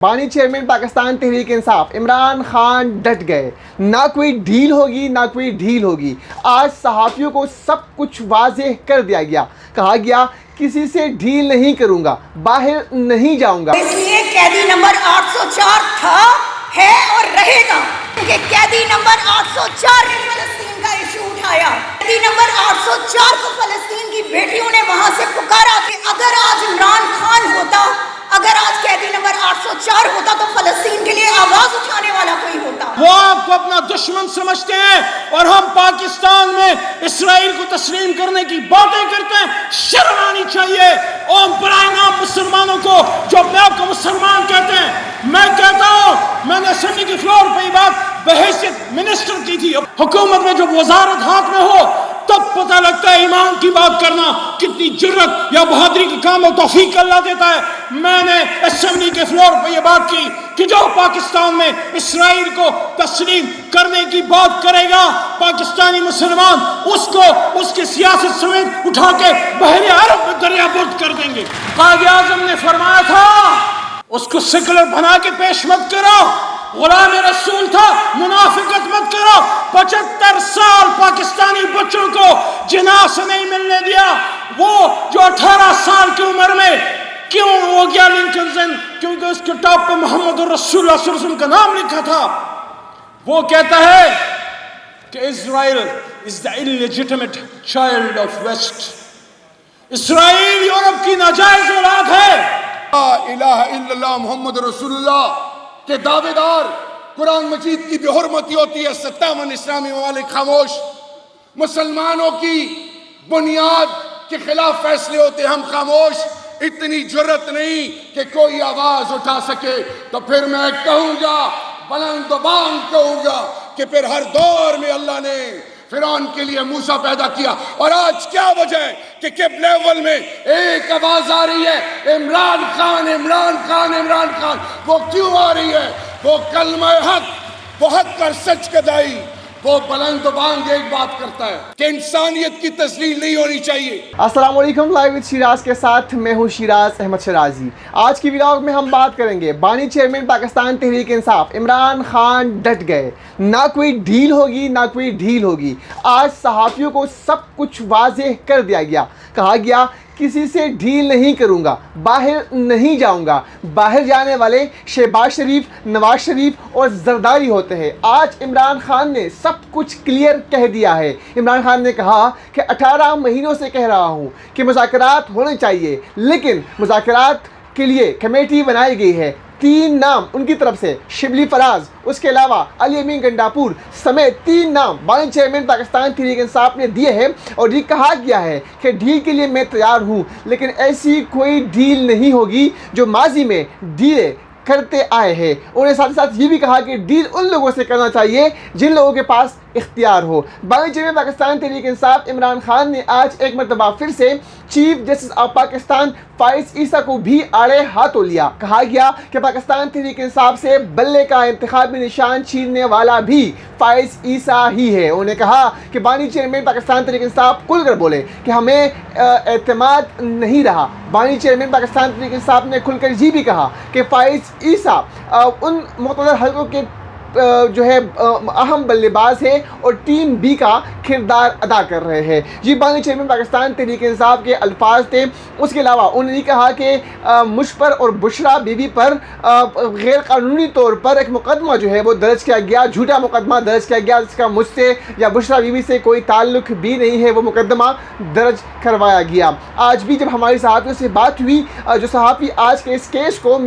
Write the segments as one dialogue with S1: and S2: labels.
S1: بانی چیئرمین پاکستان تحریک انصاف عمران خان ڈٹ گئے، نہ کوئی ڈھیل ہوگی نہ کوئی ڈھیل ہوگی۔ آج صحافیوں کو سب کچھ واضح کر دیا گیا، کہا گیا کسی سے ڈھیل نہیں کروں گا، باہر نہیں جاؤں گا۔
S2: اس لیے قیدی نمبر 804 تھا، ہے اور رہے گا، کیونکہ قیدی نمبر 804 نے فلسطین کا ایشو اٹھایا۔ قیدی نمبر 804 کو فلسطین کی بیٹیوں نے وہاں سے پکارا کہ اگر آج عمران خان ہوتا، اگر آج قیدی نمبر 804 ہوتا تو فلسطین کے لیے آواز اٹھانے والا کوئی ہوتا۔
S3: وہ آپ کو اپنا دشمن سمجھتے ہیں اور ہم پاکستان میں اسرائیل کو تسلیم کرنے کی باتیں کرتے ہیں۔ شرم آنی چاہیے اور برائے نام مسلمانوں کو جو اپنے آپ کو مسلمان کہتے ہیں۔ میں کہتا ہوں، میں نے اسمبلی کی فلور پہ یہ بات بحیثیت منسٹر کی تھی۔ حکومت میں جب وزارت ہاتھ میں ہو تب پتہ لگتا ہے ایمان کی بات کرنا کتنی جرت یا بہادری کا کام اور توفیق اللہ دیتا ہے۔ میں نے اسمبلی کے فلور پہ یہ بات کی کہ جو پاکستان میں اسرائیل کو تسلیم کرنے کی بات کرے گا، پاکستانی مسلمان اس کو اس کی سیاست سمیت اٹھا کے بحر عرب میں دریا برد کر دیں گے۔ قائد اعظم نے فرمایا تھا اس کو سیکولر بنا کے پیش مت کرو، غلام رسول تھا، منافقت مت کرو۔ 75 سال پاکستانی بچوں کو جناح سے نہیں ملنے دیا۔ وہ جو 18 سال کی عمر میں کیوں ہو گیا لنکن، کیونکہ اس کے ٹاپ پہ محمد رسول اللہ صلی اللہ علیہ وسلم کا نام لکھا تھا۔ وہ کہتا ہے کہ اسرائیل is the illegitimate child of West۔ Israel Europe کی ناجائز اولاد ہے۔
S4: لا الہ الا اللہ محمد رسول اللہ کے دعوے دار قرآن مجید کی بے حرمتی ہوتی ہے، 57 اسلامی ممالک خاموش۔ مسلمانوں کی بنیاد کے خلاف فیصلے ہوتے ہم خاموش۔ اتنی جرت نہیں کہ کوئی آواز اٹھا سکے، تو پھر میں کہوں گا، بلند و بانگ کہوں گا کہ پھر ہر دور میں اللہ نے فرعون کے لیے موسیٰ پیدا کیا۔ اور آج کیا وجہ ہے کہ کب لیول میں ایک آواز آ رہی ہے، عمران خان عمران خان عمران خان۔ وہ کیوں آ رہی ہے؟ وہ کلمہ حق، وہ حق پر سچ کا دائی، وہ بلند و بانگ ایک بات کرتا ہے کہ انسانیت کی تذلیل نہیں ہونی چاہیے۔
S1: السلام علیکم، لائیو وتھ شیراز کے ساتھ میں ہوں شیراز احمد شرازی۔ آج کی ولاگ میں ہم بات کریں گے بانی چیئرمین پاکستان تحریک انصاف عمران خان ڈٹ گئے، نہ کوئی ڈھیل ہوگی نہ کوئی ڈھیل ہوگی۔ آج صحافیوں کو سب کچھ واضح کر دیا گیا، کہا گیا کسی سے ڈھیل نہیں کروں گا، باہر نہیں جاؤں گا۔ باہر جانے والے شہباز شریف، نواز شریف اور زرداری ہوتے ہیں۔ آج عمران خان نے سب کچھ کلیئر کہہ دیا ہے۔ عمران خان نے کہا کہ 18 مہینوں سے کہہ رہا ہوں کہ مذاکرات ہونے چاہیے، لیکن مذاکرات کے لیے کمیٹی بنائی گئی ہے۔ 3 نام ان کی طرف سے، شبلی فراز، اس کے علاوہ علی امین گنڈاپور سمیت 3 نام بانی چیئرمین پاکستان تحریک انصاف نے دیے ہیں، اور یہ کہا گیا ہے کہ ڈیل کے لیے میں تیار ہوں، لیکن ایسی کوئی ڈیل نہیں ہوگی جو ماضی میں ڈیلیں کرتے آئے ہیں۔ انہوں نے ساتھ ساتھ یہ بھی کہا کہ ڈیل ان لوگوں سے کرنا چاہیے جن لوگوں کے پاس اختیار ہو۔ بانی چیئرمین پاکستان تحریک انصاف عمران خان نے آج ایک مرتبہ پھر سے چیف جسٹس آف پاکستان فائز عیسیٰ کو بھی آڑے ہاتھوں لیا۔ کہا گیا کہ پاکستان تحریک انصاف سے بلے کا انتخابی نشان چھیننے والا بھی فائز عیسیٰ ہی ہے۔ انہوں نے کہا کہ بانی چیئرمین پاکستان تحریک انصاف کھل کر بولے کہ ہمیں اعتماد نہیں رہا۔ بانی چیئرمین پاکستان تحریک انصاف نے کھل کر یہ بھی کہا کہ فائز عیسیٰ ان مقتدر حلقوں کے جو ہے اہم بلے باز ہے اور ٹیم بی کا کردار ادا کر رہے ہیں۔ یہ بانی چیئرمین پاکستان تحریک انصاف کے الفاظ تھے۔ اس کے علاوہ انہوں نے کہا کہ مجھ پر اور بشرا بی بی پر غیر قانونی طور پر ایک مقدمہ جو ہے وہ درج کیا گیا، جھوٹا مقدمہ درج کیا گیا، جس کا مجھ سے یا بشرا بی بی سے کوئی تعلق بھی نہیں ہے، وہ مقدمہ درج کروایا گیا۔ آج بھی جب ہماری صحافیوں سے بات ہوئی، جو صحافی آج کے اس کیس کو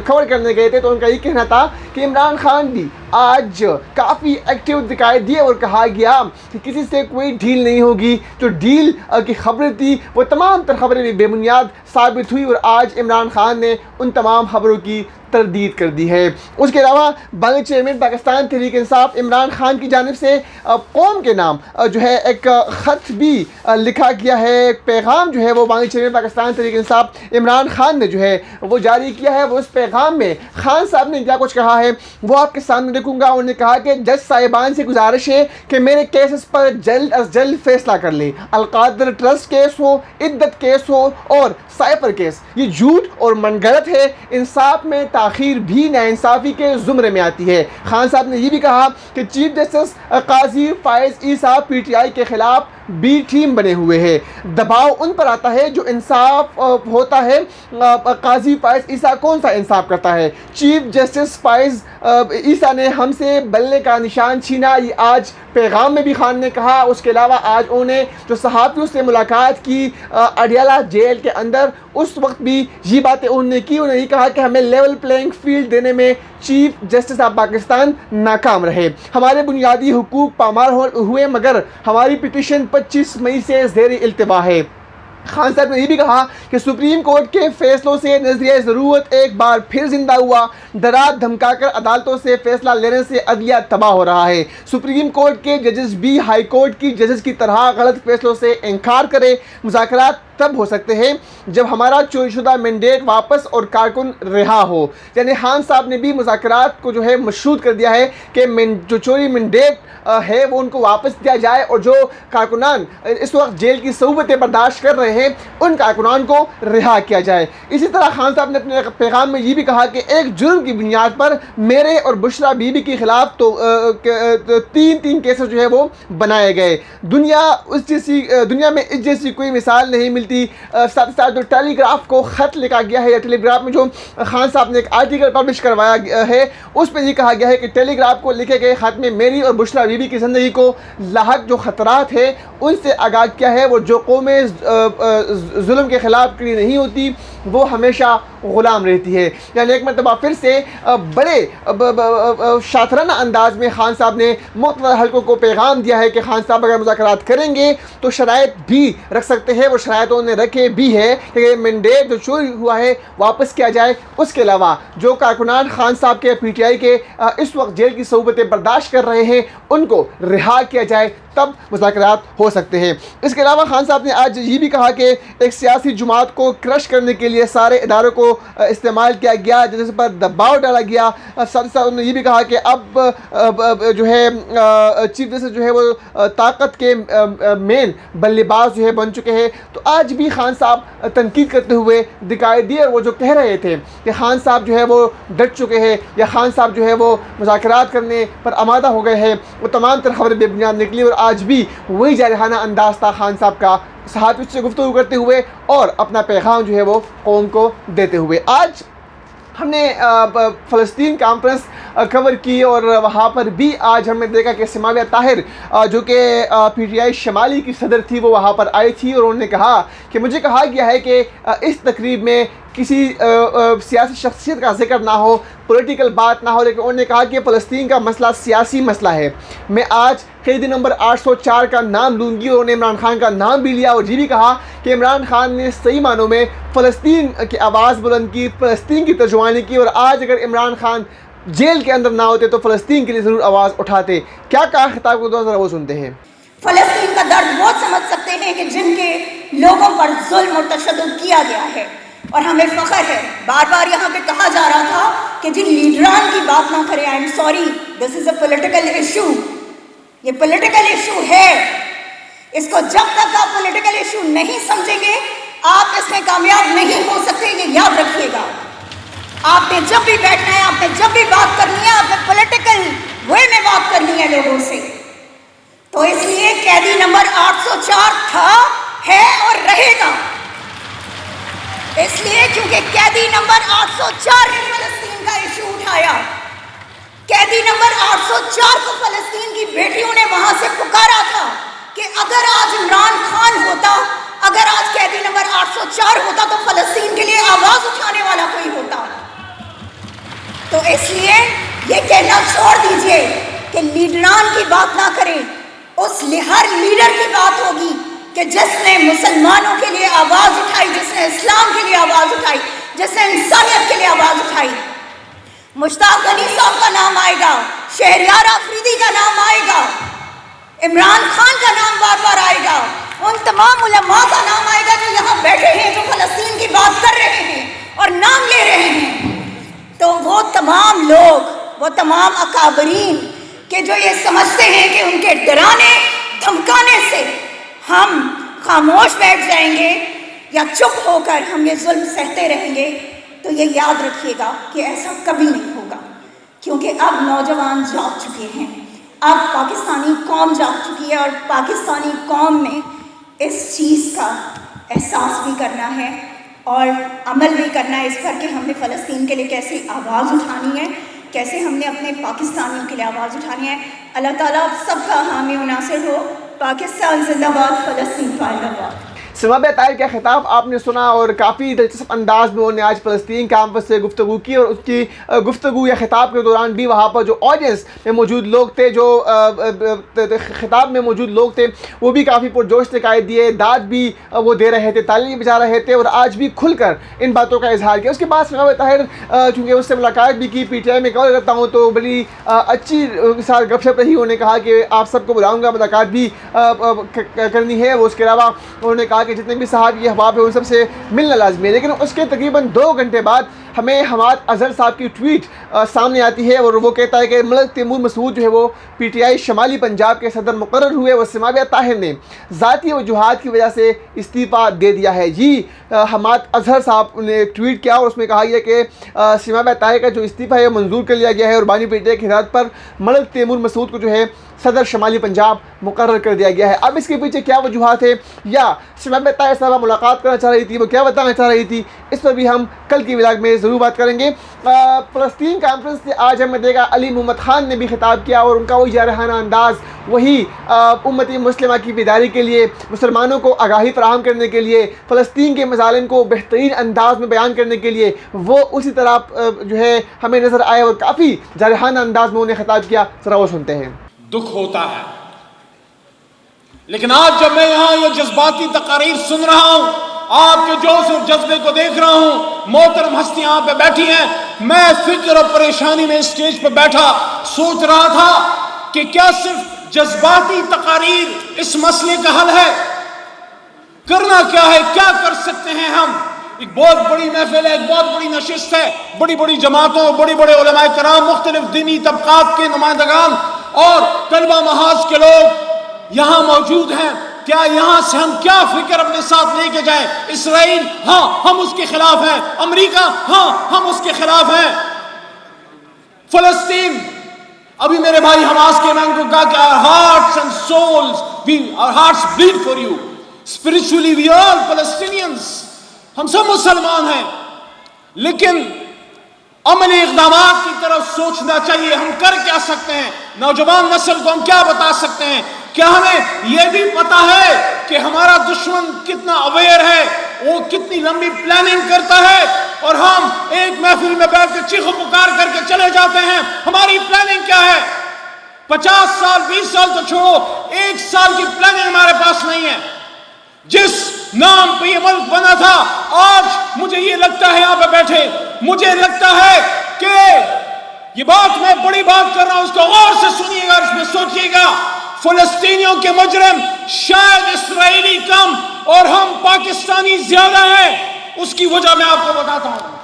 S1: کور کرنے گئے تھے، تو ان کا یہ کہنا تھا کہ عمران خان بھی آج کافی ایکٹیو دکھائی دیے اور کہا گیا کہ کسی سے کوئی ڈھیل نہیں ہوگی۔ جو ڈیل کی خبریں تھی وہ تمام تر خبریں بھی بے بنیاد ثابت ہوئی، اور آج عمران خان نے ان تمام خبروں کی تردید کر دی ہے۔ اس کے علاوہ بانی چیئرمین پاکستان تحریک انصاف عمران خان کی جانب سے قوم کے نام جو ہے ایک خط بھی لکھا گیا ہے، ایک پیغام جو ہے وہ بانی چیئرمین پاکستان تحریک انصاف عمران خان نے جو ہے وہ جاری کیا ہے۔ وہ اس پیغام میں خان صاحب نے کیا کچھ کہا ہے وہ آپ کے سامنے رکھوں گا۔ انہوں نے کہا کہ جج صاحبان سے گزارش ہے کہ میرے کیسز پر جلد از جلد فیصلہ کر لیں۔ القادر ٹرسٹ کیس ہو، عدت کیس ہو اور سائفر کیس، یہ جھوٹ اور من گھڑت ہے۔ انصاف میں تاخیر بھی ناانصافی کے زمرے میں آتی ہے۔ خان صاحب نے یہ بھی کہا کہ chief justice Qazi Faez Isa P T I کے خلاف بی ٹیم بنے ہوئے ہیں، دباؤ ان پر آتا ہے جو انصاف ہوتا ہے۔ قاضی فائز عیسیٰ کون سا انصاف کرتا ہے؟ چیف جسٹس فائز عیسیٰ نے ہم سے بلنے کا نشان چھینا، یہ آج پیغام میں بھی خان نے کہا۔ اس کے علاوہ آج انہوں نے جو صحافیوں سے ملاقات کی اڈیالہ جیل کے اندر، اس وقت بھی یہ باتیں انہوں نے کی۔ انہوں نے یہ کہا کہ ہمیں لیول پلینگ فیلڈ دینے میں چیف جسٹس آف پاکستان ناکام رہے، ہمارے بنیادی حقوق پامال ہوئے، مگر ہماری پٹیشن 25 مئی سے زیر التوا ہے۔ خان صاحب نے یہ بھی کہا کہ سپریم کورٹ کے فیصلوں سے نظریہ ضرورت ایک بار پھر زندہ ہوا، ڈرا دھمکا کر عدالتوں سے فیصلہ لینے سے عدلیہ تباہ ہو رہا ہے۔ سپریم کورٹ کے ججز بھی ہائی کورٹ کی ججز کی طرح غلط فیصلوں سے انکار کرے۔ مذاکرات تب ہو سکتے ہیں جب ہمارا چوری شدہ مینڈیٹ واپس اور کارکن رہا ہو۔ یعنی خان صاحب نے بھی مذاکرات کو جو ہے مشروط کر دیا ہے کہ جو چوری مینڈیٹ ہے وہ ان کو واپس دیا جائے، اور جو کارکنان اس وقت جیل کی صعوبتیں برداشت کر رہے ہیں ان کارکنان کو رہا کیا جائے۔ اسی طرح خان صاحب نے اپنے پیغام میں یہ بھی کہا کہ ایک جرم کی بنیاد پر میرے اور بشرا بی بی کے خلاف تو تین کیسز جو ہے وہ بنائے گئے۔ دنیا میں اس جیسی کوئی مثال نہیں ملتی۔ ساتھ ساتھ جو ٹیلی گراف کو خط لکھا گیا ہے، یا ٹیلی گراف میں جو خان صاحب نے ایک آرٹیکل پبلش کروایا ہے، اس میں یہ کہا گیا ہے کہ ٹیلی گراف کو لکھے گئے خط میں میری اور بشرا بی بی کی زندگی کو لاحق جو خطرات ہیں ان سے آگاہ کیا ہے۔ وہ جو قومیں ظلم کے خلاف کھڑی نہیں ہوتی وہ ہمیشہ غلام رہتی ہے۔ یعنی ایک مرتبہ پھر سے بڑے شاطرانہ انداز میں خان صاحب نے مختلف حلقوں کو پیغام دیا ہے کہ خان صاحب اگر مذاکرات کریں گے تو شرائط بھی رکھ سکتے ہیں، وہ شرائط انہوں نے رکھے بھی ہے کہ مینڈیٹ جو چوری ہوا ہے واپس کیا جائے۔ اس کے علاوہ جو کارکنان خان صاحب کے پی ٹی آئی کے اس وقت جیل کی صعوبتیں برداشت کر رہے ہیں ان کو رہا کیا جائے، تب مذاکرات ہو سکتے ہیں۔ اس کے علاوہ خان صاحب نے آج یہ بھی کہا کہ ایک سیاسی جماعت کو کرش کرنے کے لیے سارے اداروں کو استعمال کیا گیا، جس پر دباؤ ڈالا گیا۔ ساتھ ساتھ انہوں نے یہ بھی کہا کہ اب جو ہے چیف جسٹس جو ہے وہ طاقت کے مین بلے باز جو ہے بن چکے ہیں۔ تو آج بھی خان صاحب تنقید کرتے ہوئے دکھائی دیے، اور وہ جو کہہ رہے تھے کہ خان صاحب جو ہے وہ ڈٹ چکے ہیں یا خان صاحب جو ہے وہ مذاکرات کرنے پر آمادہ ہو گئے ہیں، وہ تمام تر خبریں بے بنیاد نکلی، اور آج بھی وہی جارحانہ انداز تھا خان صاحب کا، صحافیوں سے گفتگو کرتے ہوئے اور اپنا پیغام جو ہے وہ قوم کو دیتے ہوئے۔ آج ہم نے فلسطین کانفرنس کور کی، اور وہاں پر بھی آج ہم نے دیکھا کہ سماویہ طاہر جو کہ پی ٹی آئی شمالی کی صدر تھی، وہ وہاں پر آئی تھی، اور انہوں نے کہا کہ مجھے کہا گیا ہے کہ اس تقریب میں کسی سیاسی شخصیت کا ذکر نہ ہو، پولیٹیکل بات نہ ہو، لیکن انہوں نے کہا کہ فلسطین کا مسئلہ سیاسی مسئلہ ہے۔ میں آج قیدی نمبر 804 کا نام لوں گی، اور انہوں نے عمران خان کا نام بھی لیا، اور یہ بھی کہا کہ عمران خان نے صحیح معنوں میں فلسطین کی آواز بلند کی، فلسطین کی ترجمانی کی، اور آج اگر عمران خان جیل کے اندر نہ ہوتے تو فلسطین کے لیے ضرور آواز اٹھاتے۔ کیا کہا خطاب کو ذرا وہ سنتے ہیں۔
S2: فلسطین کا درد وہ سمجھ سکتے ہیں کہ جن کے لوگوں پر ظلم اور تشدد کیا گیا ہے، اور ہمیں فخر ہے۔ بار بار یہاں پہ کہا جا رہا تھا کہ جن لیڈران کی بات نہ کریں، I am sorry, this is a political issue, یہ پولیٹیکل ایشو ہے۔ اس کو جب تک آپ پولیٹیکل ایشو نہیں سمجھیں گے آپ اس میں کامیاب نہیں ہو سکتے، یہ یاد رکھیے گا۔ آپ نے جب بھی بیٹھنا ہے، آپ نے جب بھی بات کرنی ہے، آپ نے پولیٹیکل وے میں بات کرنی ہے لوگوں سے۔ تو اس لیے قیدی نمبر 804 تھا، ہے اور رہے گا، اس لیے کیونکہ قیدی نمبر 804 نے فلسطین کا ایشو اٹھایا۔ قیدی نمبر 804 کو فلسطین کی بیٹیوں نے وہاں سے پکارا تھا کہ اگر آج عمران خان ہوتا، اگر آج قیدی نمبر 804 ہوتا تو فلسطین کے لیے آواز اٹھانے والا کوئی ہوتا۔ تو اس لیے یہ کہنا چھوڑ دیجئے کہ لیڈران کی بات نہ کریں، اس ہر لیڈر کی بات ہوگی کہ جس نے مسلمانوں کے لیے آواز اٹھائی، جس نے اسلام کے لیے آواز اٹھائی، جس نے انسانیت کے لیے آواز اٹھائی۔ مشتاق غنی صاحب کا نام آئے گا، شہریار آفریدی کا نام آئے گا، عمران خان کا نام بار بار آئے گا، ان تمام علماء کا نام آئے گا جو یہاں بیٹھے ہیں، جو فلسطین کی بات کر رہے ہیں اور نام لے رہے ہیں۔ تو وہ تمام لوگ، وہ تمام اکابرین کہ جو یہ سمجھتے ہیں کہ ان کے ڈرانے دھمکانے سے ہم خاموش بیٹھ جائیں گے یا چپ ہو کر ہم یہ ظلم سہتے رہیں گے، تو یہ یاد رکھیے گا کہ ایسا کبھی نہیں ہوگا، کیونکہ اب نوجوان جاگ چکے ہیں، اب پاکستانی قوم جاگ چکی ہے، اور پاکستانی قوم نے اس چیز کا احساس بھی کرنا ہے اور عمل بھی کرنا ہے اس پر کہ ہم نے فلسطین کے لیے کیسے آواز اٹھانی ہے، کیسے ہم نے اپنے پاکستانیوں کے لیے آواز اٹھانی ہے۔ اللہ تعالیٰ سب کا حامی و ناصر ہو۔ پاکستان زندہ باد، فلسطین زندہ باد۔
S1: سما بے طاہر کا خطاب آپ نے سنا، اور کافی دلچسپ انداز میں انہوں نے آج فلسطین کیمپس سے گفتگو کی، اور اس کی گفتگو یا خطاب کے دوران بھی وہاں پر جو آڈینس میں موجود لوگ تھے، جو خطاب میں موجود لوگ تھے، وہ بھی کافی پرجوش دکھائی دیے، داد بھی وہ دے رہے تھے، تالی بجا رہے تھے، اور آج بھی کھل کر ان باتوں کا اظہار کیا۔ اس کے بعد سما بے طاہر چونکہ اس سے ملاقات بھی کی، پی ٹی آئی میں کور کرتا ہوں، تو بڑی اچھی ساتھ گپ شپ رہی۔ انہوں نے کہا کہ آپ سب کو بلاؤں گا، ملاقات بھی کرنی ہے۔ وہ اس کے علاوہ انہوں نے کہا کہ جتنے بھی صحابی احباب ہیں ان سب سے ملنا لازمی ہے۔ لیکن اس کے تقریباً 2 گھنٹے بعد ہمیں حماد اظہر صاحب کی ٹویٹ سامنے آتی ہے، اور وہ کہتا ہے کہ ملک تیمور مسعود جو ہے وہ پی ٹی آئی شمالی پنجاب کے صدر مقرر ہوئے، اور سما بے طاہر نے ذاتی وجوہات کی وجہ سے استعفیٰ دے دیا ہے۔ جی حماد اظہر صاحب نے ٹویٹ کیا، اور اس میں کہا گیا کہ سما بے طاہر کا جو استعفیٰ ہے منظور کر لیا گیا ہے، اور بانی پی ٹی آئی کی ہدایت پر ملک تیمور مسعود کو جو ہے صدر شمالی پنجاب مقرر کر دیا گیا ہے۔ اب اس کے پیچھے کیا وجوہات ہے، یا سما بے طاہر صاحبہ ملاقات کرنا چاہ رہی تھی، وہ کیا بتانا چاہ رہی تھی، اس پر بھی ہم کل کی ولاگ میں ضرور بات کریں گے۔ فلسطین کانفرنس سے آج ہمیں دیکھا علی محمد خان نے بھی خطاب کیا، اور ان کا وہی جارحانہ انداز، وہی امت مسلمہ کی بیداری کے لیے، مسلمانوں کو آگاہی فراہم کرنے کے لیے، فلسطین کے مظالم کو بہترین انداز میں بیان کرنے کے لیے، وہ اسی طرح جو ہے ہمیں نظر آئے، اور کافی جارحانہ انداز میں انہیں خطاب کیا۔ ذرا وہ سنتے ہیں۔
S3: دکھ ہوتا ہے، لیکن آج جب میں یہاں یہ جذباتی تقاریر سن رہا ہوں، آپ کے جوش اور جذبے کو دیکھ رہا ہوں، محترم ہستیاں یہاں پہ بیٹھی ہیں، میں فکر اور پریشانی میں اسٹیج پہ بیٹھا سوچ رہا تھا کہ کیا صرف جذباتی تقاریر اس مسئلے کا حل ہے؟ کرنا کیا ہے، کیا کر سکتے ہیں ہم؟ ایک بہت بڑی محفل ہے، ایک بہت بڑی نشست ہے، بڑی بڑی جماعتوں، بڑے بڑے علماء کرام، مختلف دینی طبقات کے نمائندگان اور طلبہ محاذ کے لوگ یہاں موجود ہیں۔ کیا یہاں سے ہم کیا فکر اپنے ساتھ لے کے جائیں؟ اسرائیل، ہاں ہم اس کے خلاف ہیں، امریکہ، ہاں ہم اس کے خلاف ہیں، فلسطین، ابھی میرے بھائی حماس کے میں نے کہا کہ our hearts and souls, our hearts bleed for you, spiritually we are all Palestinians، ہم سب مسلمان ہیں، لیکن عملی اقدامات کی طرف سوچنا چاہیے۔ ہم کر کیا سکتے ہیں؟ نوجوان نسل کو ہم کیا بتا سکتے ہیں؟ کیا ہمیں یہ بھی پتا ہے کہ ہمارا دشمن کتنا اویئر ہے، وہ کتنی لمبی پلاننگ کرتا ہے، اور ہم ایک محفل میں بیٹھ کے چیخ و پکار کر کے چلے جاتے ہیں؟ ہماری پلاننگ کیا ہے؟ 50 سال 20 سال تو چھوڑو، 1 سال کی پلاننگ ہمارے پاس نہیں ہے۔ جس نام پہ یہ ملک بنا تھا، آج مجھے یہ لگتا ہے، یہاں پہ بیٹھے مجھے لگتا ہے کہ یہ بات میں بڑی بات کر رہا ہوں، اس کو غور سے سنیے گا، اس میں سوچیے گا۔ فلسطینیوں کے مجرم شاید اسرائیلی کم اور ہم پاکستانی زیادہ ہیں، اس کی وجہ میں آپ کو بتاتا ہوں۔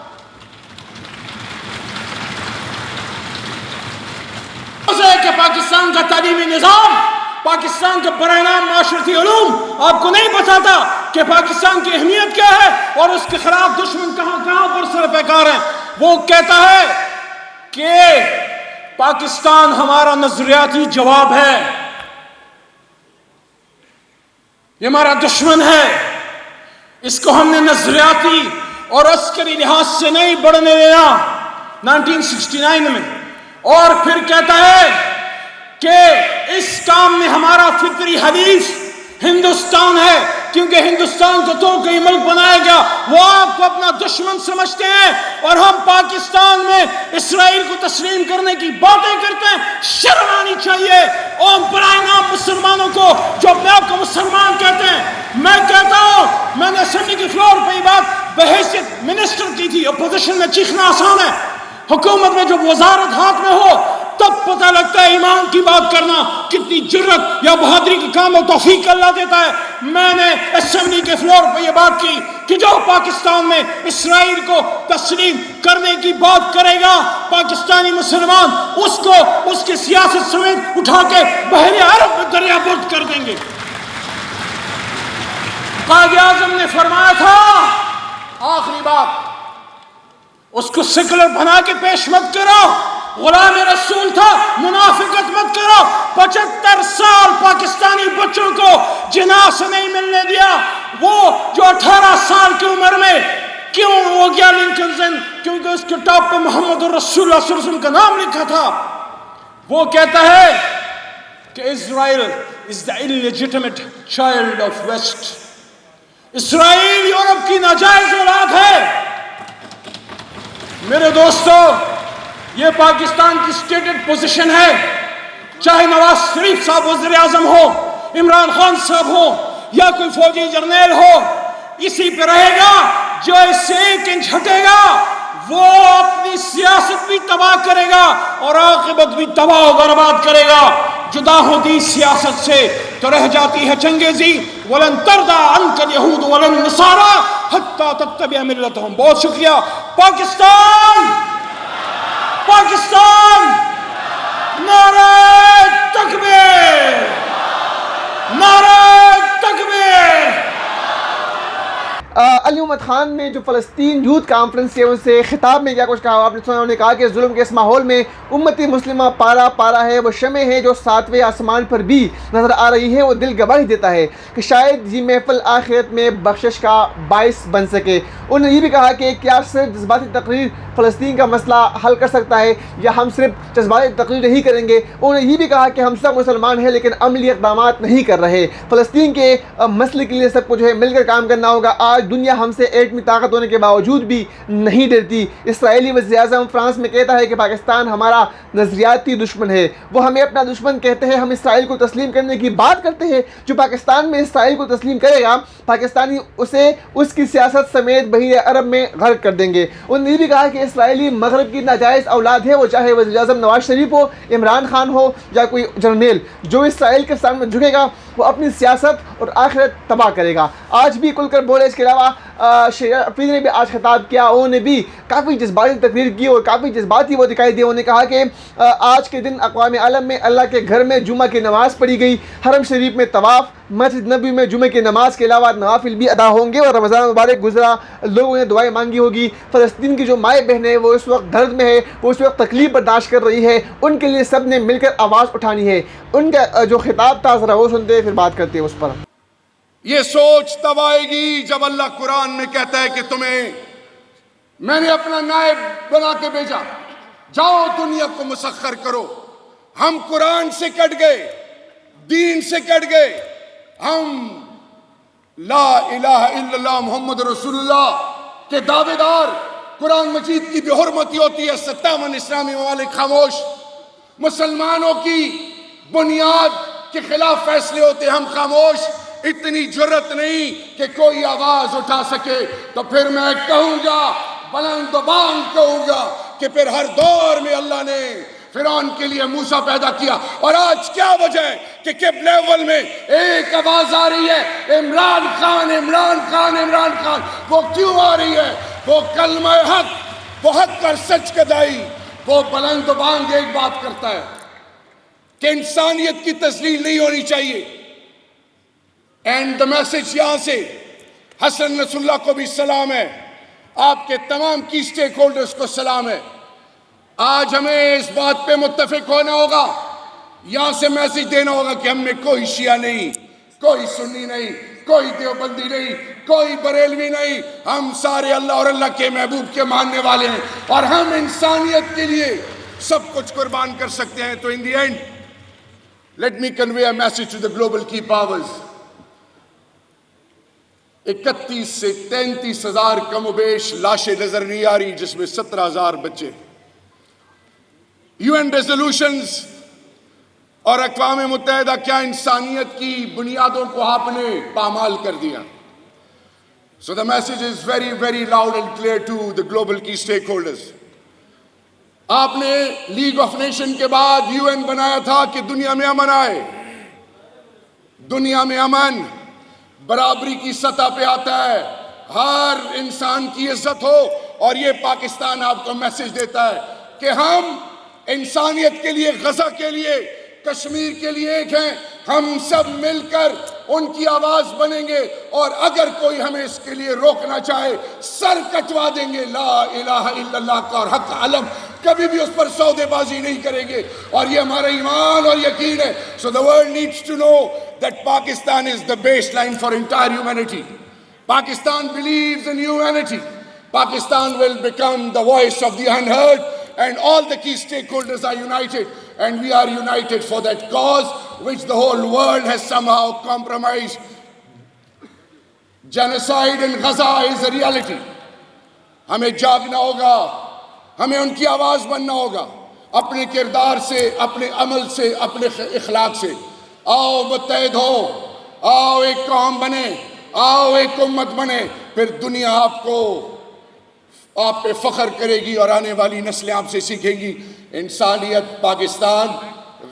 S3: کہ پاکستان کا تعلیمی نظام، پاکستان کا برائے نام معاشرتی علوم آپ کو نہیں بتاتا کہ پاکستان کی اہمیت کیا ہے اور اس کے خلاف دشمن کہاں کہاں پر سر پیکار ہیں۔ وہ کہتا ہے کہ پاکستان ہمارا نظریاتی جواب ہے، یہ ہمارا دشمن ہے، اس کو ہم نے نظریاتی اور عسکری لحاظ سے نہیں بڑھنے دینا 1969 میں۔ اور پھر کہتا ہے کہ اس کام میں ہمارا فطری حلیف ہندوستان ہے، کیونکہ ہندوستان کو تو کئی ملک بنایا گیا، وہ آپ کو اپنا دشمن سمجھتے ہیں، اور ہم پاکستان میں اسرائیل کو تسلیم کرنے کی باتیں کرتے ہیں۔ شرم آنی چاہیے اور برائے نام مسلمانوں کو جو اپنے آپ کو مسلمان کہتے ہیں۔ میں کہتا ہوں، میں نے اسمبلی کی فلور پہ یہ بات بحیثیت منسٹر کی تھی، اپوزیشن میں چیخنا آسان ہے، حکومت میں جب وزارت ہاتھ میں ہو تب پتہ لگتا ہے ایمان کی بات کرنا کتنی جرت یا بہادری کا کام و توفیق اللہ دیتا ہے۔ میں نے اسمبلی کے فلور پہ یہ بات کی کہ جو پاکستان میں اسرائیل کو تسلیم کرنے کی بات کرے گا، پاکستانی مسلمان اس کو اس کی سیاست سمیت اٹھا کے بحر عرب میں دریا برد کر دیں گے۔ قائد اعظم نے فرمایا تھا، آخری بات، اس کو سیکولر بنا کے پیش مت کرو. غلام رسول تھا, منافقت مت کرو. 75 سال پاکستانی بچوں کو جناح سے نہیں ملنے دیا. وہ جو 18 سال کی عمر میں کیوں ہو گیا لنکن؟ کیونکہ اس کے ٹاپ پہ محمد رسول اللہ صلی اللہ علیہ وسلم کا نام لکھا تھا. وہ کہتا ہے کہ اسرائیل is the illegitimate child of West. Israel Europe کی ناجائز اولاد ہے. میرے دوستو, یہ پاکستان کی سٹیٹڈ پوزیشن ہے. چاہے نواز شریف صاحب وزیر اعظم ہو, عمران خان صاحب ہو, یا کوئی فوجی جرنیل ہو, اسی پہ رہے گا. جو اس سے 1 انچ ہٹے گا وہ اپنی سیاست بھی تباہ کرے گا اور عاقبت بھی تباہ و برباد کرے گا. جدا ہوتی سیاست سے تو رہ جاتی ہے چنگیزی. وَلَن تَرْضَىٰ عَنْكَ الْيَهُودُ وَلَا النَّصَارَىٰ حَتَّىٰ تَتَّبِعَ مِلَّتَهُمْ. بہت شکریہ. پاکستان, پاکستان, نعرہ تکبیر, نعرہ تکبیر.
S1: علی محمد خان نے جو فلسطین یوتھ کانفرنس کے ان سے خطاب میں کیا کچھ کہا آپ نے سنا. انہوں نے کہا کہ ظلم کے اس ماحول میں امتی مسلمہ پارا پارا ہے. وہ شمع ہے جو 7ویں آسمان پر بھی نظر آ رہی ہے. وہ دل گواہی دیتا ہے کہ شاید یہ محفل آخرت میں بخشش کا باعث بن سکے. انہوں نے یہ بھی کہا کہ کیا صرف جذباتی تقریر فلسطین کا مسئلہ حل کر سکتا ہے یا ہم صرف جذباتی تقریر نہیں کریں گے. انہوں نے یہ بھی کہا کہ ہم سب مسلمان ہیں لیکن عملی اقدامات نہیں کر رہے. فلسطین کے مسئلے کے لیے سب کو جو ہے مل کر کام کرنا ہوگا. آج دنیا ہم سے ایٹمی طاقت ہونے کے باوجود بھی نہیں ڈرتی. اسرائیلی وزیر اعظم فرانس میں کہتا ہے کہ پاکستان ہمارا نظریاتی دشمن ہے. وہ ہمیں اپنا دشمن کہتے ہیں. ہم اسرائیل کو تسلیم کرنے کی بات کرتے ہیں. جو پاکستان میں اسرائیل کو تسلیم کرے گا پاکستانی اسے اس کی سیاست سمیت بحیرہ عرب میں غرق کر دیں گے. انہوں نے بھی کہا کہ اسرائیلی مغرب کی ناجائز اولاد ہے. وہ چاہے وزیر اعظم نواز شریف ہو, عمران خان ہو یا کوئی جرنیل, جو اسرائیل کے سامنے جھکے گا وہ اپنی سیاست اور آخرت تباہ کرے گا. آج بھی کھل کر بولے. اس کے علاوہ شیعہ نے بھی آج خطاب کیا. انہوں نے بھی کافی جذباتی تقریر کی اور کافی جذباتی وہ دکھائی دیا. انہوں نے کہا کہ آج کے دن اقوام عالم میں اللہ کے گھر میں جمعہ کی نماز پڑھی گئی, حرم شریف میں طواف, مسجد نبوی میں جمعہ کی نماز کے علاوہ نوافل بھی ادا ہوں گے, اور رمضان مبارک گزرا لوگوں نے دعائیں مانگی ہوگی. فلسطین کی جو مائیں بہنیں ہیں وہ اس وقت درد میں ہے, وہ اس وقت تکلیف برداشت کر رہی ہے. ان کے لیے سب نے مل کر آواز اٹھانی ہے. ان کا جو خطاب تھا ذرا وہ سنتے پھر بات کرتے ہیں اس پر.
S4: یہ سوچ تب آئے گی جب اللہ قرآن میں کہتا ہے کہ تمہیں میں نے اپنا نائب بنا کے بھیجا, جاؤ دنیا کو مسخر کرو. ہم قرآن سے کٹ گئے, دین سے کٹ گئے. ہم لا الہ الا اللہ محمد رسول اللہ کے دعوے دار. قرآن مجید کی بے حرمتی ہوتی ہے, 57 اسلامی ممالک خاموش. مسلمانوں کی بنیاد کے خلاف فیصلے ہوتے, ہم خاموش. اتنی جرت نہیں کہ کوئی آواز اٹھا سکے. تو پھر میں کہوں گا, بلند و بانگ کہوں گا کہ پھر ہر دور میں اللہ نے فرعون کے لیے موسیٰ پیدا کیا. اور آج کیا وجہ ہے کہ کب لیول میں ایک آواز آ رہی ہے, عمران خان, عمران خان, عمران خان. وہ کیوں آ رہی ہے؟ وہ کلمہ حق, وہ حق پر سچ کا دائی, وہ بلند و بانگ ایک بات کرتا ہے کہ انسانیت کی تذلیل نہیں ہونی چاہیے. اینڈ دا میسج یہاں سے حسن نصر اللہ کو بھی سلام ہے, آپ کے تمام کی سٹیک ہولڈرز کو سلام ہے. آج ہمیں اس بات پہ متفق ہونا ہوگا, یہاں سے میسج دینا ہوگا کہ ہم میں کوئی شیعہ نہیں, کوئی سنی نہیں, کوئی دیوبندی نہیں, کوئی بریلوی نہیں. ہم سارے اللہ اور اللہ کے محبوب کے ماننے والے ہیں اور ہم انسانیت کے لیے سب کچھ قربان کر سکتے ہیں. تو in the end let me convey a message to the global کی پاورز. 31 سے 33 ہزار کم و بیش لاشیں نظر نہیں آ رہی, جس میں 17,000 بچے. UN ریزولوشنز اور اقوام متحدہ کیا انسانیت کی بنیادوں کو آپ نے پامال کر دیا. So the message is very, very loud and clear to the global key stakeholders. آپ نے لیگ آف نیشن کے بعد UN بنایا تھا کہ دنیا میں امن آئے. دنیا میں امن برابری کی سطح پہ آتا ہے, ہر انسان کی عزت ہو. اور یہ پاکستان آپ کو میسج دیتا ہے کہ ہم انسانیت کے لیے, غزہ کے لیے, کشمیر کے لیے ایک ہیں. ہم سب مل کر ان کی آواز بنیں گے, اور اگر کوئی ہمیں اس کے لیے روکنا چاہے سر کٹوا دیں گے. لا الہ الا اللہ کا اور حق علم, کبھی بھی اس پر سودے بازی نہیں کریں گے, اور یہ ہمارا ایمان اور یقین ہے. So the world needs to know that Pakistan is the baseline for entire humanity. Pakistan believes in humanity. Pakistan will become the voice of the unheard, and all the key stakeholders are united, and we are united for that cause which the whole world has somehow compromised. Genocide in Gaza is a reality. ہمیں جاگنا ہوگا, ہمیں ان کی آواز بننا ہوگا, اپنے کردار سے, اپنے عمل سے, اپنے اخلاق سے. آؤ متحد ہو, آؤ ایک قوم بنے, آؤ ایک امت بنے, پھر دنیا آپ پہ فخر کرے گی, اور آنے والی نسلیں آپ سے سیکھیں گی. انسانیت, پاکستان,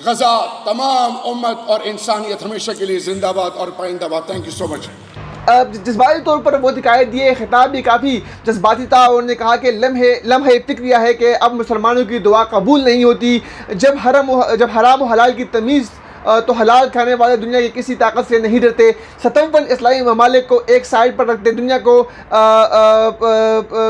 S4: غزہ, تمام امت اور انسانیت ہمیشہ کے لیے زندہ باد اور پائندہ باد. تھینک یو سو مچ.
S1: جذباتی طور پر وہ دکھائی دیے, خطاب بھی کافی جذباتی تھا. انہوں نے کہا کہ لمحے فکر ہے کہ اب مسلمانوں کی دعا قبول نہیں ہوتی. جب حرام و حلال کی تمیز تو حلال کھانے والے دنیا کی کسی طاقت سے نہیں ڈرتے. 57 اسلامی ممالک کو ایک سائڈ پر رکھتے دنیا کو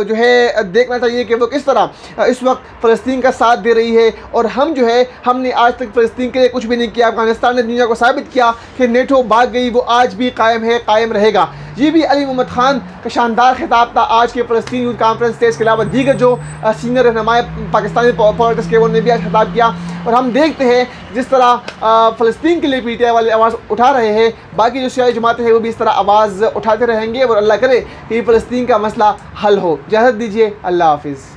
S1: جو ہے دیکھنا چاہیے کہ وہ کس طرح اس وقت فلسطین کا ساتھ دے رہی ہے. اور ہم نے آج تک فلسطین کے لیے کچھ بھی نہیں کیا. افغانستان نے دنیا کو ثابت کیا کہ نیٹو بھاگ گئی, وہ آج بھی قائم ہے, قائم رہے گا. یہ بھی علی محمد خان کا شاندار خطاب تھا آج کے فلسطین یوتھ کانفرنس سے. اس کے علاوہ دیگر جو سینئر رہنما پاکستانی پالیٹکس کے, انہوں نے بھی آج خطاب کیا. اور ہم دیکھتے ہیں جس طرح فلسطین کے لیے پی ٹی آئی والے آواز اٹھا رہے ہیں, باقی جو سیاسی جماعتیں ہیں وہ بھی اس طرح آواز اٹھاتے رہیں گے, اور اللہ کرے کہ فلسطین کا مسئلہ حل ہو. اجازت دیجیے, اللہ حافظ.